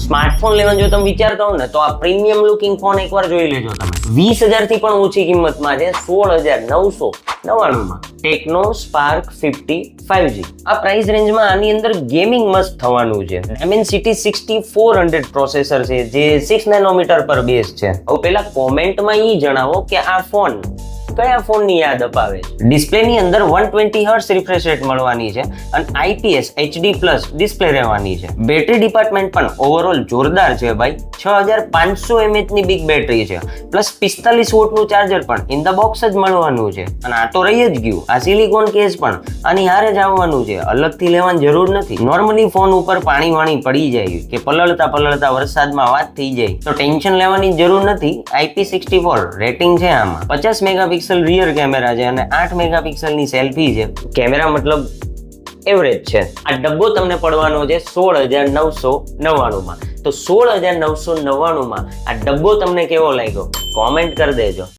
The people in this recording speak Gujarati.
સ્માર્ટફોન લેવાનું જો તમે વિચારતા હો ને તો આ પ્રીમિયમ લુકિંગ ફોન એકવાર જોઈ લેજો તમે. 20,000 થી પણ ઓછી કિંમતમાં છે 16,999 માં ટેકનો સ્પાર્ક 50 5G. આ પ્રાઇસ રેન્જમાં આની અંદર ગેમિંગ મસ્ત થવાનું છે. Dimensity 6400 પ્રોસેસર છે જે 6 નેનોમીટર પર બેઝ છે. હવે પેલા કોમેન્ટમાં ઈ જણાવો કે આ ફોન કયા ફોનની યાદ અપાવે છે. ડિસ્પ્લેની અંદર 120 હર્ટ્ઝ રિફ્રેશ રેટ મળવાની છે અને IPS HD+ ડિસ્પ્લે રહેવાની છે. બેટરી ડિપાર્ટમેન્ટ પણ ઓવરઓલ જોરદાર છે ભાઈ. 6500 mAh ની બિગ બેટરી છે પ્લસ 45 વોટનું ચાર્જર પણ ઇન ધ બોક્સ જ મળવાનું છે. અને આ તો રહી જ ગયું, આ સિલિકોન કેસ પણ આની હારે જ આવવાનું છે, અલગથી લેવાની જરૂર નથી. નોર્મલી ફોન ઉપર પાણી વાણી પડી જાય કે પલળતા વરસાદમાં વાત થઈ જાય તો ટેન્શન લેવાની જરૂર નથી. IP64 રેટિંગ છે આમાં. 50 મેગાપિક્સલ રિયર કેમેરા છે અને 8 મેગાપિક્સલની સેલ્ફી છે. કેમેરા મતલબ એવરેજ છે. આ ડબ્બો તમને પડવાનો છે 16,999 માં. તો 16,999 માં આ ડબ્બો તમને કેવો લાગ્યો કોમેન્ટ કરી દેજો.